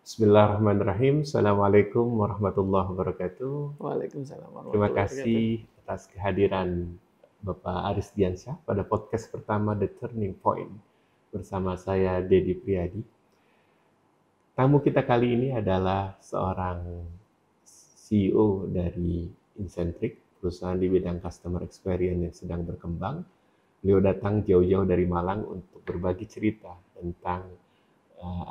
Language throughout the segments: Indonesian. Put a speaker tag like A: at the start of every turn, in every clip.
A: Bismillahirrahmanirrahim. Assalamualaikum warahmatullahi wabarakatuh.
B: Waalaikumsalam
A: Terima
B: warahmatullahi wabarakatuh.
A: kasih atas kehadiran Bapak Aris Diansyah pada podcast pertama The Turning Point bersama saya Dedi Priyadi. Tamu kita kali ini adalah seorang CEO dari Incentric, perusahaan di bidang customer experience yang sedang berkembang. Beliau datang jauh-jauh dari Malang untuk berbagi cerita tentang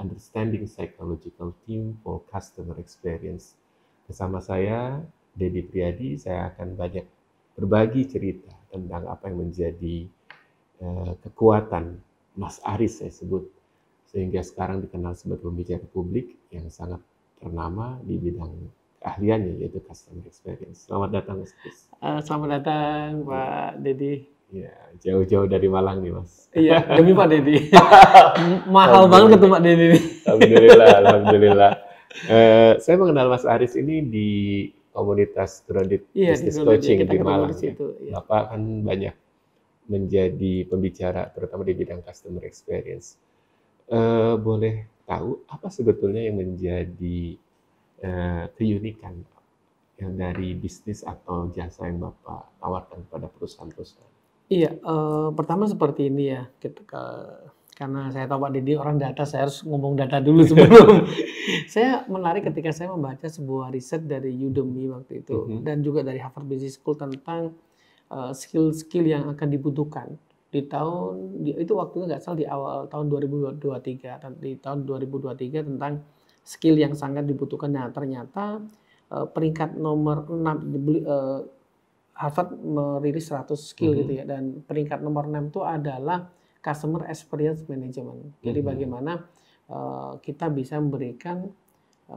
A: understanding psychological team for customer experience. Bersama saya, Dedi Priyadi, saya akan banyak berbagi cerita tentang apa yang menjadi kekuatan Mas Aris saya sebut, sehingga sekarang dikenal sebagai pembicara publik yang sangat ternama di bidang keahliannya, yaitu customer experience. Selamat datang, Mas Aris.
B: Selamat datang, Pak Dedi.
A: Ya, jauh-jauh dari Malang nih, Mas.
B: Iya, demi Pak Dedi. Mahal banget ketemu Pak Dedi nih.
A: Alhamdulillah. Saya mengenal Mas Aris ini di komunitas Grounded Business Coaching di Malang. Ya. Bapak kan banyak menjadi pembicara, terutama di bidang customer experience. Boleh tahu apa sebetulnya yang menjadi keunikan yang dari bisnis atau jasa yang Bapak tawarkan kepada perusahaan-perusahaan?
B: Iya, pertama seperti ini ya, karena saya tahu Pak Dedi orang data, saya harus ngomong data dulu sebelum. Saya menarik ketika saya membaca sebuah riset dari Udemy waktu itu, dan juga dari Harvard Business School tentang skill-skill yang akan dibutuhkan di tahun, itu waktunya nggak salah di awal tahun 2023, di tahun 2023 tentang skill yang sangat dibutuhkan. Nah, ternyata peringkat nomor 6, Harvard merilis 100 skill gitu ya, dan peringkat nomor 6 itu adalah Customer Experience Management. Jadi bagaimana kita bisa memberikan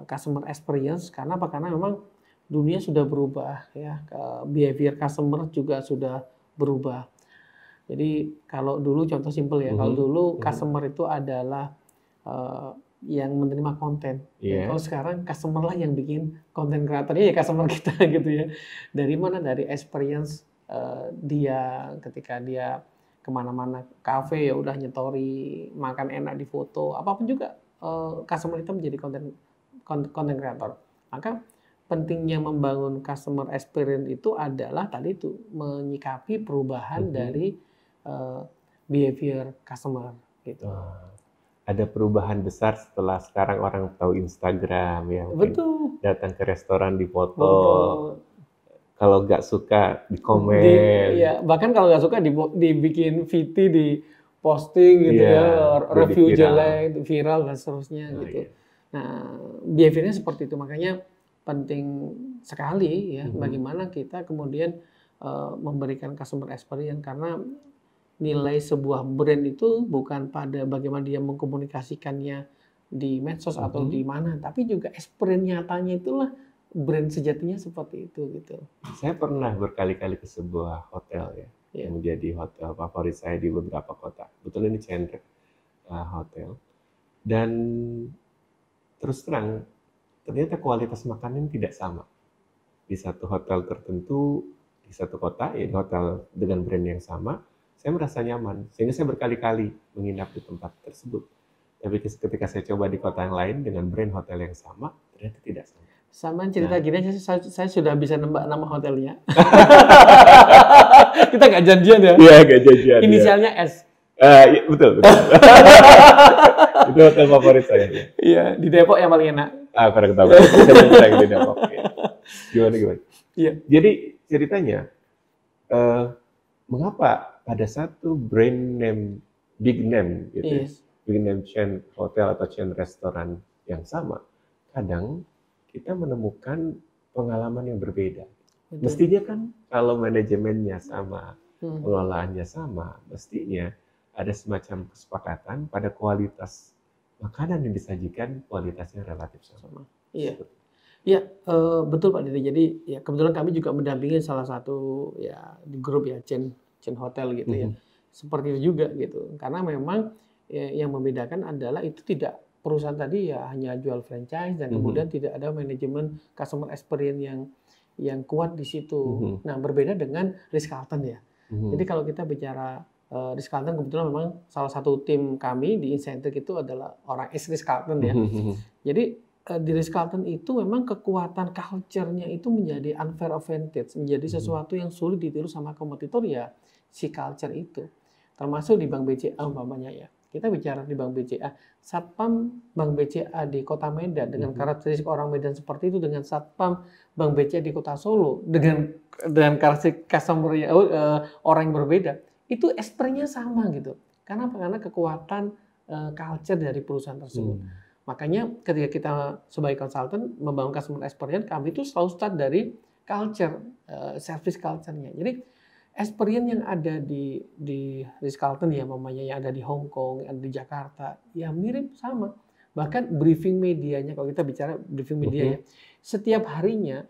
B: customer experience, karena apa? Karena memang dunia sudah berubah ya, behavior customer juga sudah berubah. Jadi kalau dulu contoh simpel ya, kalau dulu customer itu adalah yang menerima konten.
A: Yeah.
B: Kalau sekarang customer lah yang bikin konten kreatornya ya customer kita gitu ya. Dari mana? Dari experience dia ketika dia kemana-mana, kafe ya udah nyetori, makan enak di foto, apapun juga customer itu menjadi konten kreator. Maka pentingnya membangun customer experience itu adalah tadi itu menyikapi perubahan dari behavior customer gitu.
A: Ada perubahan besar setelah sekarang orang tahu Instagram ya.
B: Betul.
A: Datang ke restoran dipoto. Kalau nggak suka di komen.
B: Iya, bahkan kalau nggak suka dibikin VT, di posting gitu ya, review jelek, viral dan seterusnya gitu. Iya. Nah, behaviornya seperti itu, makanya penting sekali ya bagaimana kita kemudian memberikan customer experience, karena nilai sebuah brand itu bukan pada bagaimana dia mengkomunikasikannya di medsos atau di mana, tapi juga experience nyatanya itulah brand sejatinya seperti itu gitu.
A: Saya pernah berkali-kali ke sebuah hotel ya, yang menjadi hotel favorit saya di beberapa kota. Betul, ini Centric Hotel. Dan terus terang, ternyata kualitas makanan tidak sama. Di satu hotel tertentu, di satu kota, ya di hotel dengan brand yang sama, saya merasa nyaman, sehingga saya berkali-kali menginap di tempat tersebut. Tapi ketika saya coba di kota yang lain dengan brand hotel yang sama, ternyata tidak sama.
B: Sama cerita gini, saya sudah bisa nembak nama hotelnya. Kita nggak janjian ya?
A: Iya, nggak janjian.
B: Inisialnya S.
A: Iya, betul. Itu hotel favorit saya.
B: Iya, di Depok yang paling enak.
A: Kurang tahu. Saya sayang di Depok. Gimana?
B: Iya.
A: Jadi ceritanya, mengapa pada satu brand name, big name gitu, big name chain hotel atau chain restoran yang sama, kadang kita menemukan pengalaman yang berbeda. Betul. Mestinya kan kalau manajemennya sama, pengelolaannya sama, mestinya ada semacam kesepakatan pada kualitas makanan yang disajikan, kualitasnya relatif sama.
B: Iya. Ya, betul Pak Dedi. Jadi ya kebetulan kami juga mendampingi salah satu ya di grup ya chain hotel gitu ya. Seperti itu juga gitu. Karena memang yang membedakan adalah itu tidak perusahaan tadi ya hanya jual franchise dan kemudian tidak ada manajemen customer experience yang kuat di situ. Nah, berbeda dengan Ritz-Carlton ya. Jadi kalau kita bicara Ritz-Carlton, kebetulan memang salah satu tim kami di Incentric itu adalah orang Ritz-Carlton ya. Jadi di Ritz-Carlton itu memang kekuatan culture-nya itu menjadi unfair advantage, menjadi sesuatu yang sulit ditiru sama kompetitor ya si culture itu. Termasuk di Bank BCA umpamanya ya. Kita bicara di Bank BCA, Satpam Bank BCA di Kota Medan dengan karakteristik orang Medan seperti itu dengan Satpam Bank BCA di Kota Solo dengan karakteristik customer orang yang berbeda, itu experience-nya sama gitu. Karena kekuatan culture dari perusahaan tersebut. Makanya ketika kita sebagai konsultan membangun customer experience, kami itu selalu start dari culture, service culture-nya. Jadi experience yang ada di Ritz-Carlton ya, mamanya yang ada di Hong Kong, yang ada di Jakarta, ya mirip sama. Bahkan briefing medianya, kalau kita bicara briefing media ya, setiap harinya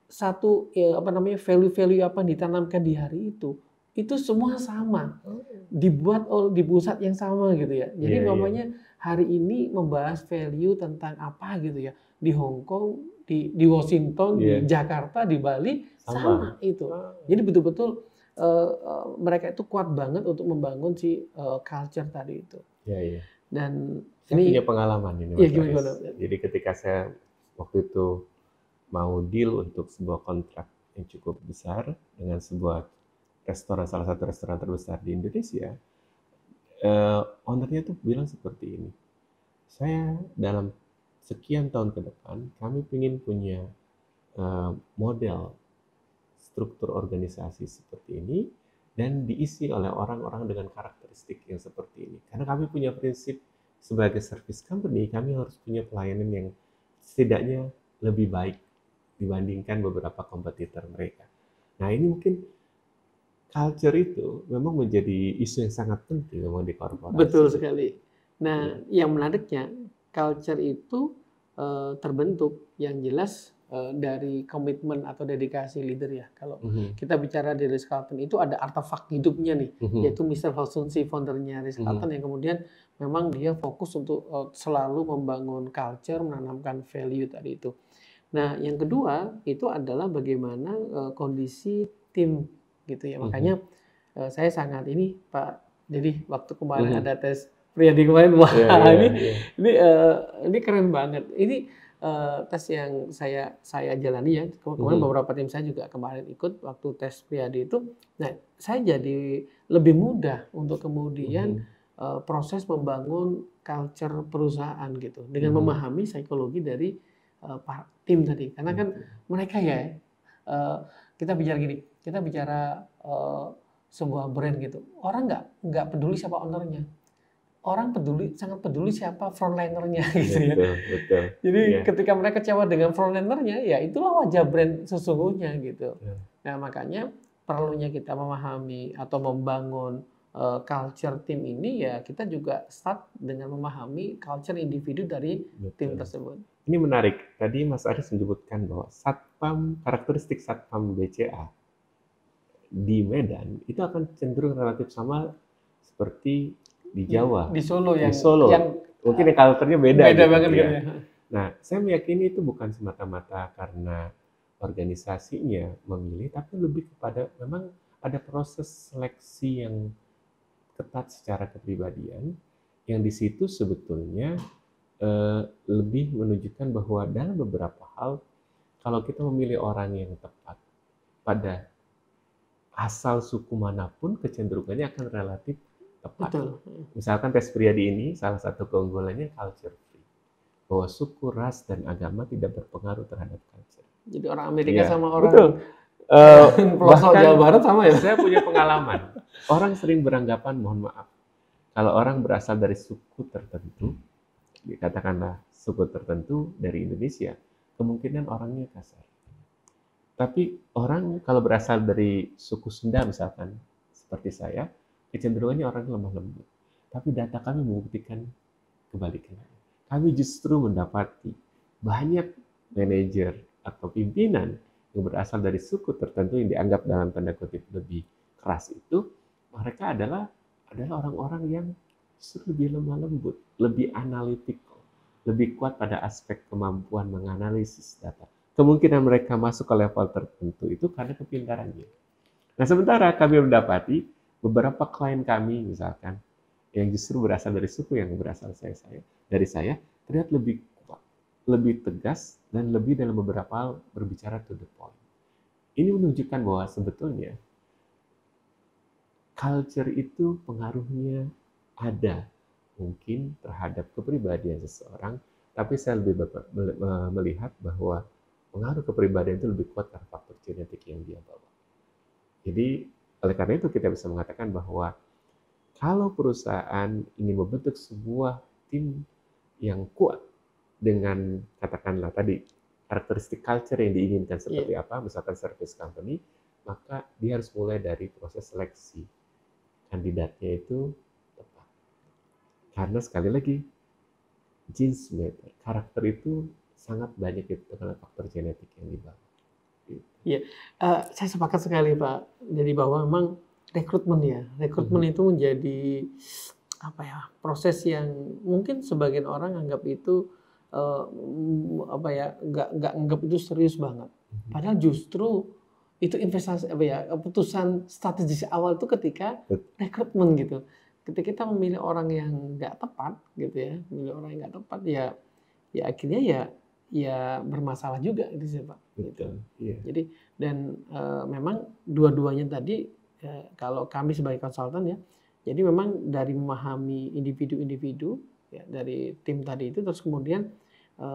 B: satu value-value apa yang ditanamkan di hari itu semua sama, dibuat di pusat yang sama gitu ya. Jadi mamanya hari ini membahas value tentang apa gitu ya, di Hong Kong, di Washington, di Jakarta, di Bali sama itu. Jadi betul-betul mereka itu kuat banget untuk membangun si culture tadi itu. Dan
A: saya punya pengalaman ini, Mas
B: gimana?
A: Jadi ketika saya waktu itu mau deal untuk sebuah kontrak yang cukup besar dengan sebuah restoran, salah satu restoran terbesar di Indonesia, ownernya tuh bilang seperti ini, saya dalam sekian tahun ke depan, kami ingin punya model struktur organisasi seperti ini dan diisi oleh orang-orang dengan karakteristik yang seperti ini. Karena kami punya prinsip sebagai service company, kami harus punya pelayanan yang setidaknya lebih baik dibandingkan beberapa kompetitor mereka. Nah ini mungkin culture itu memang menjadi isu yang sangat penting memang di korporasi.
B: Betul sekali. Nah yang menariknya, culture itu terbentuk yang jelas dari komitmen atau dedikasi leader ya. Kalau kita bicara di Ritz-Carlton itu ada artefak hidupnya nih, yaitu Mr. Hosunsi, foundernya Ritz-Carlton yang kemudian memang dia fokus untuk selalu membangun culture, menanamkan value tadi itu. Nah, yang kedua itu adalah bagaimana kondisi tim gitu ya. Makanya saya sangat ini Pak, jadi waktu kemarin ada tes Priadi kemarin, wah ini keren banget. Ini tes yang saya jalani ya, kemudian beberapa tim saya juga kemarin ikut waktu tes Priadi itu. Nah, saya jadi lebih mudah untuk kemudian proses membangun culture perusahaan gitu, dengan memahami psikologi dari tim tadi. Karena kan mereka ya, kita bicara gini, kita bicara sebuah brand gitu, orang nggak peduli siapa ownernya. Orang sangat peduli siapa frontlinernya gitu ya.
A: Betul.
B: Jadi ketika mereka kecewa dengan frontlinernya, ya itulah wajah brand sesungguhnya gitu. Nah makanya perlunya kita memahami atau membangun culture tim ini ya kita juga start dengan memahami culture individu dari tim tersebut.
A: Ini menarik. Tadi Mas Aris menyebutkan bahwa karakteristik Satpam BCA di Medan itu akan cenderung relatif sama seperti di Jawa,
B: di Solo
A: yang mungkin culture-nya beda gitu,
B: banget ya.
A: Nah, saya meyakini itu bukan semata-mata karena organisasinya memilih, tapi lebih kepada memang ada proses seleksi yang ketat secara kepribadian, yang di situ sebetulnya lebih menunjukkan bahwa dalam beberapa hal, kalau kita memilih orang yang tepat pada asal suku manapun, kecenderungannya akan relatif tepat.
B: Betul.
A: Misalkan tes Priadi ini salah satu keunggulannya culture free, bahwa suku, ras, dan agama tidak berpengaruh terhadap culture.
B: Jadi orang Amerika sama orang
A: pelosok
B: Jawa Barat sama ya?
A: Saya punya pengalaman. Orang sering beranggapan, mohon maaf, kalau orang berasal dari suku tertentu, dikatakanlah suku tertentu dari Indonesia, kemungkinan orangnya kasar. Tapi orang kalau berasal dari suku Sunda misalkan, seperti saya, kecenderungannya orang lemah lembut. Tapi data kami membuktikan kebalikannya. Kami justru mendapati banyak manajer atau pimpinan yang berasal dari suku tertentu yang dianggap dalam tanda kutip lebih keras itu, mereka adalah orang-orang yang justru lebih lemah lembut, lebih analytical, lebih kuat pada aspek kemampuan menganalisis data. Kemungkinan mereka masuk ke level tertentu itu karena kepintarannya. Nah, sementara kami mendapati beberapa klien kami misalkan yang justru berasal dari suku yang berasal dari saya terlihat lebih kuat, lebih tegas, dan lebih dalam beberapa hal berbicara to the point. Ini menunjukkan bahwa sebetulnya culture itu pengaruhnya ada mungkin terhadap kepribadian seseorang, tapi saya lebih melihat bahwa pengaruh kepribadian itu lebih kuat karena faktor genetik yang dia bawa. Jadi oleh karena itu kita bisa mengatakan bahwa kalau perusahaan ingin membentuk sebuah tim yang kuat dengan katakanlah tadi karakteristik culture yang diinginkan seperti apa, misalkan service company, maka dia harus mulai dari proses seleksi kandidatnya itu tepat. Karena sekali lagi genes matter, karakter itu sangat banyak ditentukan oleh faktor genetik yang dibawa.
B: Iya, saya sepakat sekali Pak. Jadi bahwa memang rekrutmen itu menjadi apa ya, proses yang mungkin sebagian orang anggap itu apa ya, nggak anggap itu serius banget. Padahal justru itu investasi apa ya, keputusan strategis awal itu ketika rekrutmen gitu. Ketika kita memilih orang yang nggak tepat gitu ya, memilih orang yang nggak tepat ya akhirnya ya bermasalah juga gitu sih Pak. Gitu.
A: Iya.
B: Jadi dan memang dua-duanya tadi kalau kami sebagai konsultan ya, jadi memang dari memahami individu-individu ya dari tim tadi itu, terus kemudian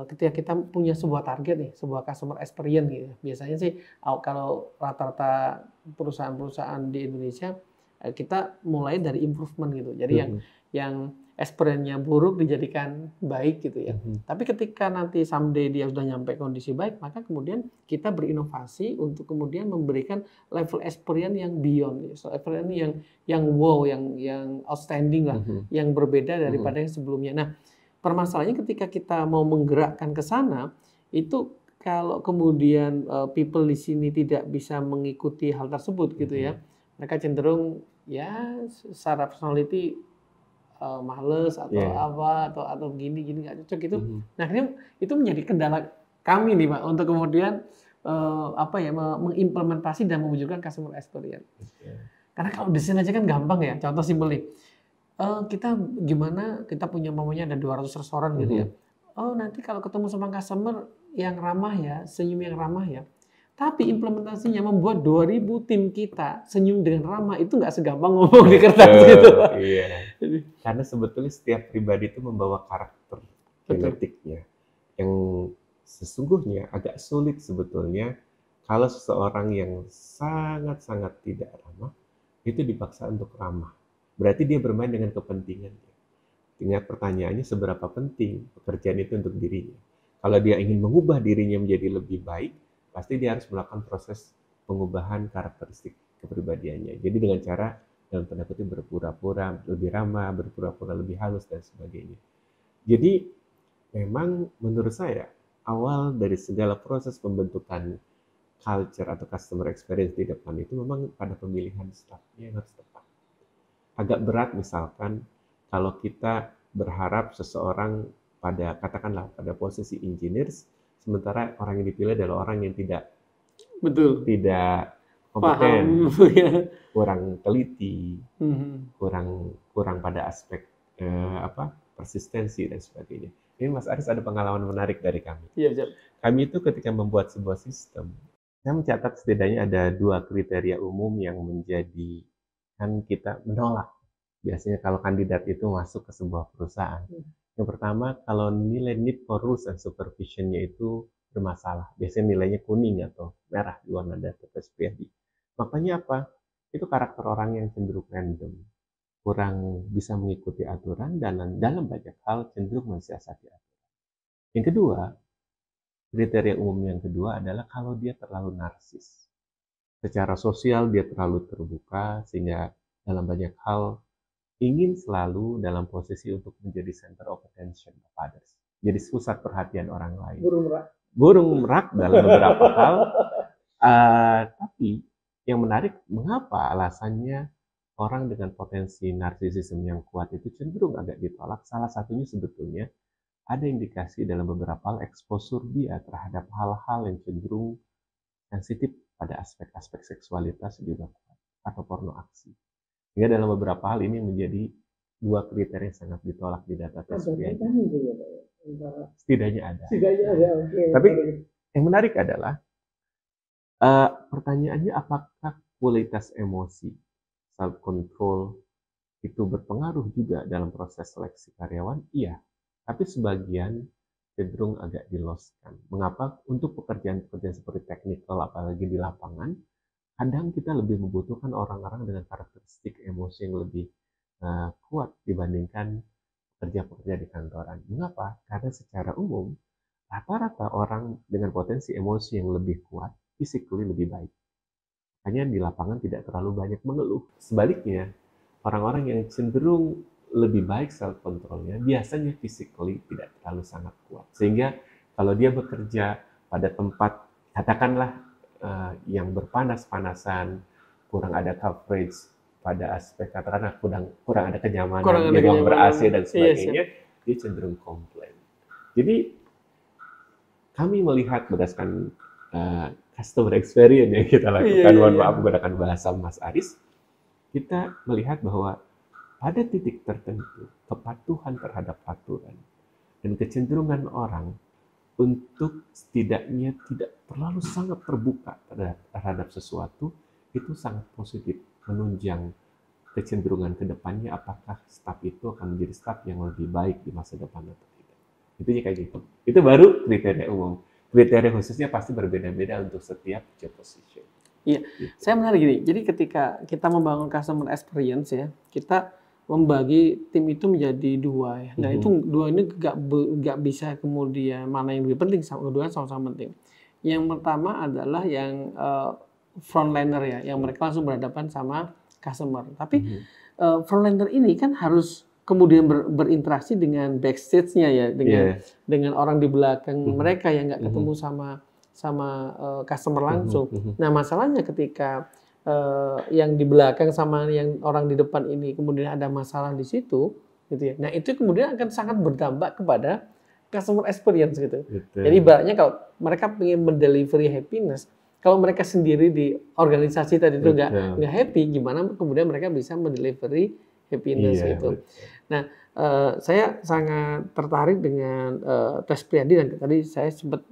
B: ketika kita punya sebuah target nih, sebuah customer experience gitu. Biasanya sih kalau rata-rata perusahaan-perusahaan di Indonesia kita mulai dari improvement gitu. Jadi yang experience-nya buruk dijadikan baik gitu ya. Tapi ketika nanti someday dia sudah nyampe kondisi baik, maka kemudian kita berinovasi untuk kemudian memberikan level experience yang beyond, so experience yang wow, yang outstanding lah, yang berbeda daripada yang sebelumnya. Nah, permasalahannya ketika kita mau menggerakkan ke sana, itu kalau kemudian people di sini tidak bisa mengikuti hal tersebut gitu ya, mereka cenderung ya secara personality males atau apa atau gini nggak cocok gitu. Nah akhirnya itu menjadi kendala kami nih Pak untuk kemudian apa ya mengimplementasi dan mewujudkan customer experience. Karena kalau desain aja kan gampang ya. Contoh simpel nih. Kita gimana kita punya mamanya ada 200 restoran gitu ya. Oh nanti kalau ketemu sama customer yang ramah ya, senyum yang ramah ya. Tapi implementasinya membuat 2000 tim kita senyum dengan ramah itu nggak segampang ngomong di kertas gitu.
A: Iya. Karena sebetulnya setiap pribadi itu membawa karakter genetiknya yang sesungguhnya agak sulit sebetulnya kalau seseorang yang sangat-sangat tidak ramah itu dipaksa untuk ramah. Berarti dia bermain dengan kepentingannya. Ingat pertanyaannya seberapa penting pekerjaan itu untuk dirinya. Kalau dia ingin mengubah dirinya menjadi lebih baik, pasti dia harus melakukan proses pengubahan karakteristik kepribadiannya. Jadi dengan cara dalam tanda kutip berpura-pura lebih ramah, berpura-pura lebih halus dan sebagainya. Jadi memang menurut saya awal dari segala proses pembentukan culture atau customer experience di depan itu memang pada pemilihan staffnya yang harus tepat. Agak berat misalkan kalau kita berharap seseorang pada katakanlah pada posisi engineers, sementara orang yang dipilih adalah orang yang tidak kompeten, kurang teliti, kurang pada aspek persistensi dan sebagainya. Ini Mas Aris ada pengalaman menarik dari kami.
B: Iya,
A: kami itu ketika membuat sebuah sistem, saya mencatat setidaknya ada 2 kriteria umum yang menjadikan kita menolak. Biasanya kalau kandidat itu masuk ke sebuah perusahaan. Yang pertama, kalau nilai need for rules and supervision-nya itu bermasalah. Biasanya nilainya kuning atau merah di warna database pribadi. Makanya apa? Itu karakter orang yang cenderung random. Kurang bisa mengikuti aturan dan dalam banyak hal cenderung mensiasati aturan. Yang kedua, kriteria umum yang kedua adalah kalau dia terlalu narsis. Secara sosial dia terlalu terbuka sehingga dalam banyak hal ingin selalu dalam posisi untuk menjadi center of attention of others. Jadi pusat perhatian orang lain. Burung merak dalam beberapa hal. Tapi yang menarik, mengapa alasannya orang dengan potensi narsisisme yang kuat itu cenderung agak ditolak? Salah satunya sebetulnya ada indikasi dalam beberapa hal exposure dia terhadap hal-hal yang cenderung sensitif pada aspek-aspek seksualitas juga kuat, atau porno aksi. Sehingga dalam beberapa hal ini menjadi 2 kriteria yang sangat ditolak di database pribadi. Setidaknya ada.
B: Setidaknya ada, oke.
A: Tapi yang menarik adalah pertanyaannya apakah kualitas emosi, self control itu berpengaruh juga dalam proses seleksi karyawan? Iya, tapi sebagian cenderung agak diloskan. Mengapa? Untuk pekerjaan-pekerjaan seperti teknikal, apalagi di lapangan, kadang kita lebih membutuhkan orang-orang dengan karakteristik emosi yang lebih kuat dibandingkan pekerja-pekerja di kantoran. Mengapa? Karena secara umum, rata-rata orang dengan potensi emosi yang lebih kuat, physically lebih baik. Hanya di lapangan tidak terlalu banyak mengeluh. Sebaliknya, orang-orang yang cenderung lebih baik self controlnya biasanya physically tidak terlalu sangat kuat. Sehingga kalau dia bekerja pada tempat katakanlah yang berpanas-panasan, kurang ada coverage pada aspek katakanlah kurang ada kenyamanan, di ruang ber-AC dan sebagainya, dia cenderung komplain. Jadi kami melihat berdasarkan customer experience yang kita lakukan, mohon maaf menggunakan bahasa Mas Aris, kita melihat bahwa pada titik tertentu kepatuhan terhadap aturan dan kecenderungan orang untuk setidaknya tidak terlalu sangat terbuka terhadap sesuatu itu sangat positif, menunjang kecenderungan ke depannya apakah staf itu akan menjadi staf yang lebih baik di masa depan atau tidak. Intinya kayak gitu. Itu baru kriteria umum. Kriteria khususnya pasti berbeda-beda untuk setiap job position.
B: Iya, gitu. Saya menarik gini. Jadi ketika kita membangun customer experience ya, kita membagi tim itu menjadi dua ya. Dan itu dua ini nggak bisa kemudian mana yang lebih penting, kedua sama-sama penting. Yang pertama adalah yang frontliner ya, yang mereka langsung berhadapan sama customer. Tapi frontliner ini kan harus kemudian berinteraksi dengan backstage-nya ya, dengan orang di belakang mereka yang nggak ketemu sama customer langsung. Nah masalahnya ketika yang di belakang sama yang orang di depan ini kemudian ada masalah di situ, gitu ya. Nah itu kemudian akan sangat berdampak kepada customer experience gitu. Betul. Jadi ibaratnya kalau mereka ingin mendelivery happiness, kalau mereka sendiri di organisasi tadi itu nggak happy, gimana kemudian mereka bisa mendelivery happiness gitu. Betul. Nah saya sangat tertarik dengan tes Priadi dan tadi saya sempat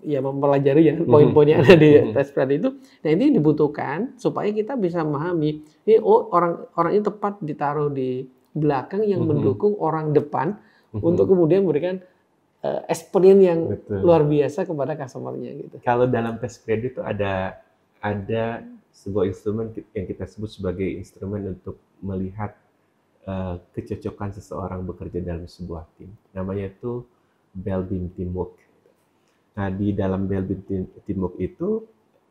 B: mempelajari ya poin-poinnya ada di tes Priadi itu. Nah ini dibutuhkan supaya kita bisa memahami ini orang ini tepat ditaruh di belakang yang mendukung orang depan untuk kemudian memberikan experience yang luar biasa kepada customer-nya gitu.
A: Kalau dalam tes Priadi itu ada sebuah instrumen yang kita sebut sebagai instrumen untuk melihat kecocokan seseorang bekerja dalam sebuah tim. Namanya itu Bell-Beam Teamwork. Nah, di dalam Bell-Beam Teamwork itu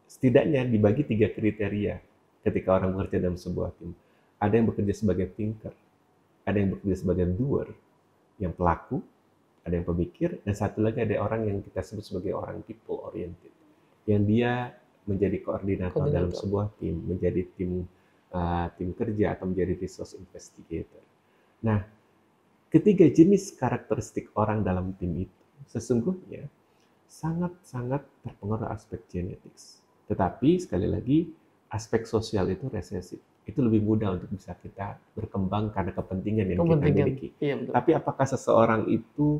A: setidaknya dibagi 3 kriteria ketika orang bekerja dalam sebuah tim. Ada yang bekerja sebagai thinker, ada yang bekerja sebagai doer, yang pelaku, ada yang pemikir, dan satu lagi ada orang yang kita sebut sebagai orang people oriented, yang dia menjadi koordinator dalam sebuah tim, menjadi tim kerja atau menjadi resource investigator. Nah, ketiga jenis karakteristik orang dalam tim itu sesungguhnya sangat-sangat terpengaruh aspek genetik. Tetapi sekali lagi aspek sosial itu resesif. Itu lebih mudah untuk bisa kita berkembang karena kepentingan yang kita miliki.
B: Iya,
A: tapi apakah seseorang itu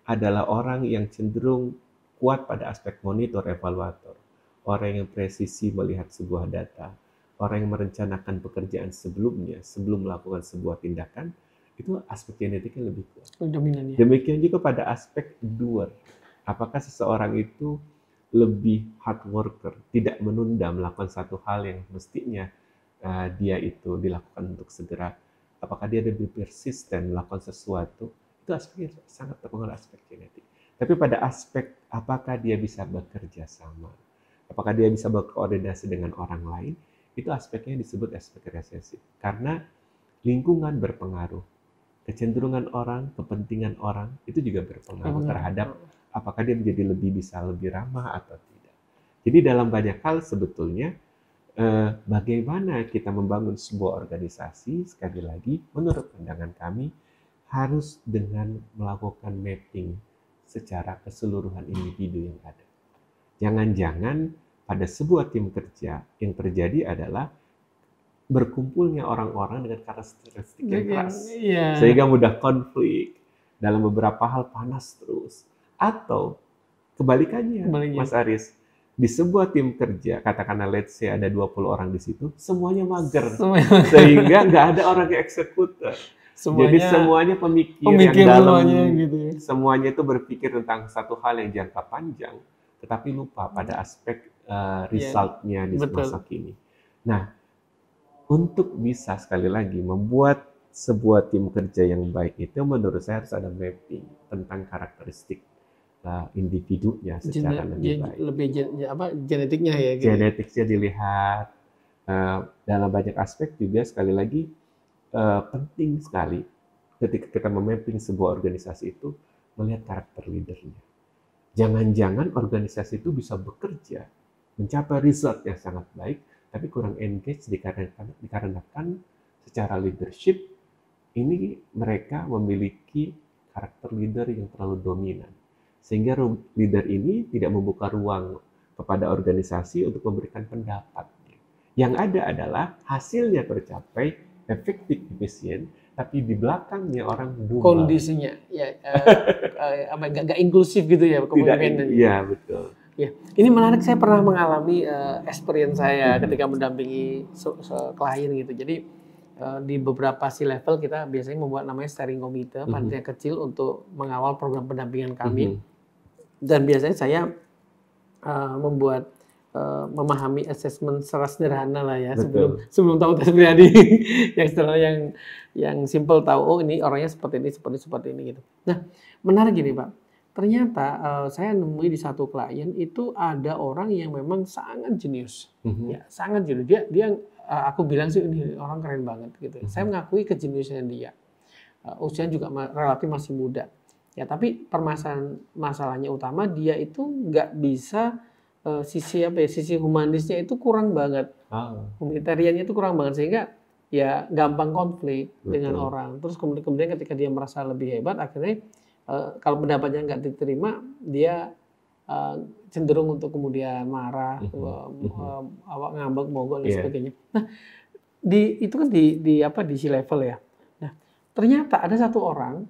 A: adalah orang yang cenderung kuat pada aspek monitor evaluator, orang yang presisi melihat sebuah data, orang yang merencanakan pekerjaan sebelumnya sebelum melakukan sebuah tindakan, itu aspek genetiknya lebih kuat.
B: Dominan, ya.
A: Demikian juga pada aspek doer. Apakah seseorang itu lebih hard worker, tidak menunda melakukan satu hal yang mestinya dia itu dilakukan untuk segera. Apakah dia lebih persisten melakukan sesuatu? Itu aspeknya sangat terpengaruh aspek genetik. Tapi pada aspek apakah dia bisa bekerja sama, apakah dia bisa berkoordinasi dengan orang lain, itu aspeknya disebut aspek resesif. Karena lingkungan berpengaruh. Kecenderungan orang, kepentingan orang, itu juga berpengaruh terhadap apakah dia menjadi bisa lebih ramah atau tidak. Jadi dalam banyak hal sebetulnya bagaimana kita membangun sebuah organisasi, sekali lagi menurut pandangan kami harus dengan melakukan mapping secara keseluruhan individu yang ada. Jangan-jangan pada sebuah tim kerja yang terjadi adalah berkumpulnya orang-orang dengan karakteristik yang keras, sehingga mudah konflik, dalam beberapa hal panas terus. Atau kebalikannya, Mas Aris, di sebuah tim kerja, katakanlah let's say ada 20 orang di situ, semuanya mager. Sehingga nggak ada orang yang eksekutor. Jadi semuanya pemikir yang dalam,
B: gitu ya.
A: Semuanya itu berpikir tentang satu hal yang jangka panjang, tetapi lupa pada aspek resultnya di masa kini. Nah, untuk bisa sekali lagi membuat sebuah tim kerja yang baik itu, menurut saya harus ada mapping tentang karakteristik individunya secara lebih baik.
B: Genetiknya ya. Gitu.
A: Genetiknya dilihat. Dalam banyak aspek juga sekali lagi penting sekali ketika kita memapping sebuah organisasi itu melihat karakter leadernya. Jangan-jangan organisasi itu bisa bekerja mencapai result yang sangat baik, tapi kurang engage dikarenakan secara leadership ini mereka memiliki karakter leader yang terlalu dominan. Sehingga leader ini tidak membuka ruang kepada organisasi untuk memberikan pendapat. Yang ada adalah hasilnya tercapai, efektif, efisien, tapi di belakangnya orang
B: dumel. Kondisinya, ya, nggak inklusif gitu ya, kepemimpinannya.
A: Iya, betul.
B: Ya, ini menarik, saya pernah mengalami experience saya ketika mendampingi klien gitu. Jadi di beberapa C-level kita biasanya membuat namanya steering committee, panitia kecil untuk mengawal program pendampingan kami. Dan biasanya saya memahami assessment secara sederhana lah ya. Sebelum tahu tes pribadi yang sederhana, yang simple tahu, oh ini orangnya seperti ini gitu. Nah, menarik gini Pak. Ternyata saya nemui di satu klien itu ada orang yang memang sangat jenius. Ya, sangat jenius. Dia aku bilang sih ini orang keren banget gitu. Saya mengakui kejeniusan dia. Usianya juga relatif masih muda. Ya, tapi masalahnya utama dia itu nggak bisa sisi humanisnya itu kurang banget. Humanitariannya itu kurang banget sehingga ya gampang konflik dengan orang. Terus kemudian ketika dia merasa lebih hebat, akhirnya kalau pendapatnya nggak diterima, dia cenderung untuk kemudian marah, ngambek, mogok dan sebagainya. Nah, itu kan di C-level ya. Nah, ternyata ada satu orang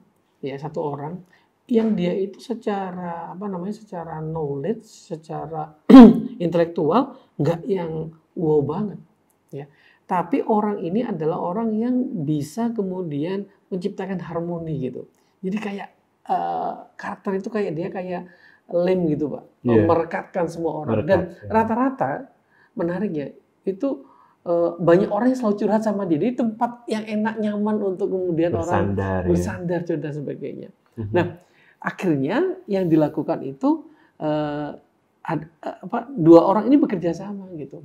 B: yang dia itu secara secara knowledge, secara intelektual nggak yang wow banget, ya. Tapi orang ini adalah orang yang bisa kemudian menciptakan harmoni gitu. Jadi kayak karakter itu kayak dia kayak lem gitu Pak, merekatkan semua orang. Dan rata-rata menariknya itu banyak orang yang selalu curhat sama dia. Di tempat yang enak, nyaman untuk kemudian bersandar dan sebagainya. Nah, akhirnya yang dilakukan itu dua orang ini bekerja sama gitu.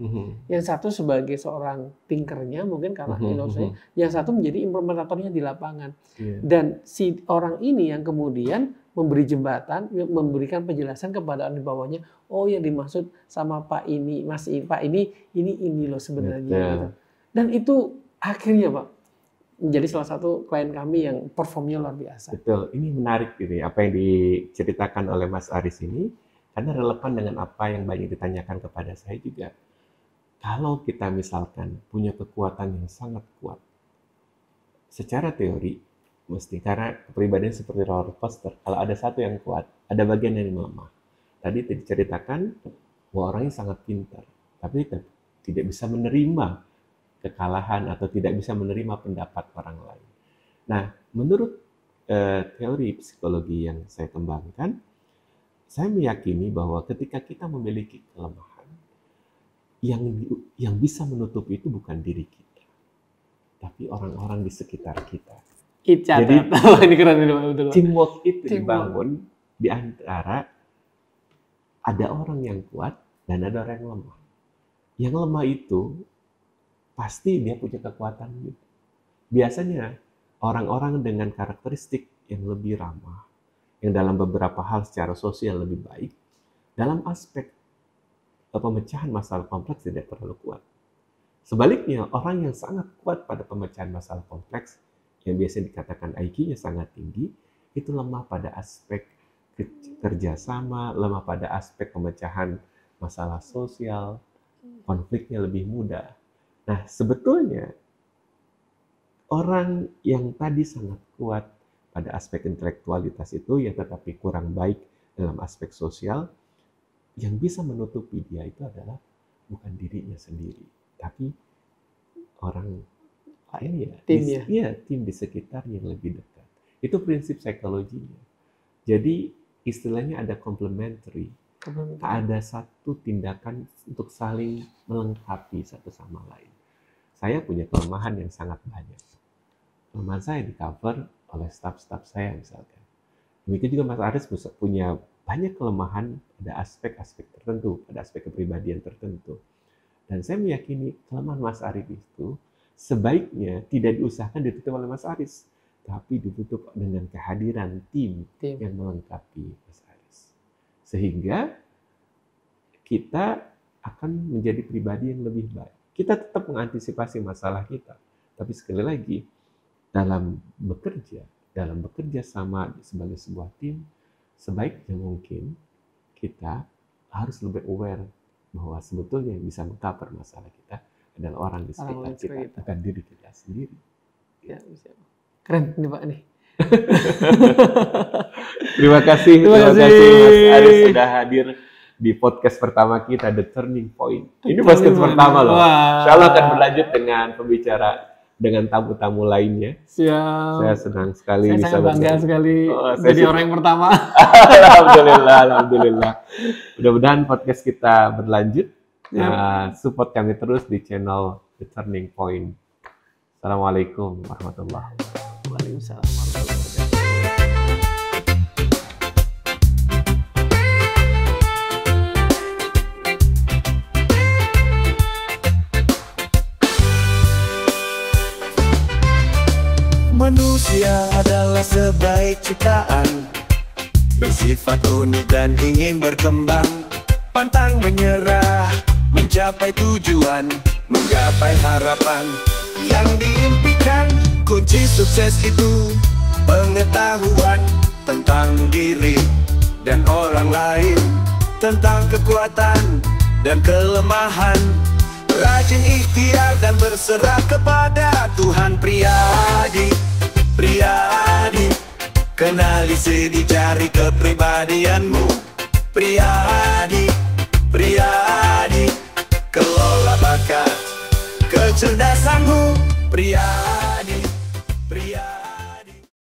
B: Yang satu sebagai seorang thinkernya mungkin karena inovasinya, yang satu menjadi implementatornya di lapangan. Dan si orang ini yang kemudian memberi jembatan, memberikan penjelasan kepada orang di bawahnya. Oh, yang dimaksud sama Pak ini, Mas Pak ini loh sebenarnya. Gitu. Dan itu akhirnya Pak menjadi salah satu klien kami yang performnya luar biasa.
A: Betul, ini menarik ini apa yang diceritakan oleh Mas Aris ini, karena relevan dengan apa yang banyak ditanyakan kepada saya juga. Kalau kita misalkan punya kekuatan yang sangat kuat, secara teori, mesti karena kepribadian seperti roller coaster, kalau ada satu yang kuat, ada bagian yang melemah. Tadi diceritakan bahwa orangnya sangat pintar, tapi tidak bisa menerima kekalahan atau tidak bisa menerima pendapat orang lain. Nah, menurut teori psikologi yang saya kembangkan, saya meyakini bahwa ketika kita memiliki kelemahan, yang bisa menutup itu bukan diri kita, tapi orang-orang di sekitar kita. Jadi
B: ini keren, betul.
A: Teamwork itu dibangun di antara ada orang yang kuat dan ada orang yang lemah. Yang lemah itu pasti dia punya kekuatan gitu. Biasanya orang-orang dengan karakteristik yang lebih ramah, yang dalam beberapa hal secara sosial lebih baik, dalam aspek pemecahan masalah kompleks tidak terlalu kuat. Sebaliknya, orang yang sangat kuat pada pemecahan masalah kompleks, yang biasa dikatakan IQ-nya sangat tinggi, itu lemah pada aspek kerjasama, lemah pada aspek pemecahan masalah sosial, konfliknya lebih mudah. Nah, sebetulnya orang yang tadi sangat kuat pada aspek intelektualitas itu yang tetapi kurang baik dalam aspek sosial, yang bisa menutupi dia itu adalah bukan dirinya sendiri, tapi orang lain ya, tim di sekitar yang lebih dekat. Itu prinsip psikologinya. Jadi istilahnya ada complementary. Ada satu tindakan untuk saling melengkapi satu sama lain. Saya punya kelemahan yang sangat banyak. Kelemahan saya di cover oleh staf-staf saya misalkan. Demikian juga Mas Aris punya banyak kelemahan pada aspek-aspek tertentu, pada aspek kepribadian tertentu. Dan saya meyakini kelemahan Mas Aris itu sebaiknya tidak diusahakan ditutup oleh Mas Aris, tapi ditutup dengan kehadiran tim yang melengkapi Mas Aris. Sehingga kita akan menjadi pribadi yang lebih baik. Kita tetap mengantisipasi masalah kita, tapi sekali lagi, dalam bekerja sama sebagai sebuah tim, sebaiknya mungkin kita harus lebih aware bahwa sebetulnya yang bisa mengcover masalah kita adalah orang di sekitar kita, bukan diri kita sendiri.
B: Ya, bisa. Keren nih Pak nih.
A: Terima kasih Mas Aris sudah hadir di podcast pertama kita, The Turning Point. Ini podcast pertama loh. Insya Allah akan berlanjut dengan pembicara dengan tamu-tamu lainnya.
B: Siap.
A: Saya senang sekali
B: bisa bangga sekali
A: jadi
B: orang yang pertama.
A: Alhamdulillah. Mudah-mudahan podcast kita berlanjut. Support kami terus di channel The Turning Point. Assalamualaikum warahmatullahi wabarakatuh.
B: Waalaikumsalam warahmatullahi wabarakatuh.
C: Manusia adalah sebaik ciptaan, bersifat unik dan ingin berkembang, pantang menyerah, mencapai tujuan, menggapai harapan yang diimpikan. Kunci sukses itu pengetahuan tentang diri dan orang lain, tentang kekuatan dan kelemahan, rajin ikhtiar dan berserah kepada Tuhan. Priyadi, kenali sedih, cari kepribadianmu. Priyadi, kelola bakat kecerdasanmu. Priyadi.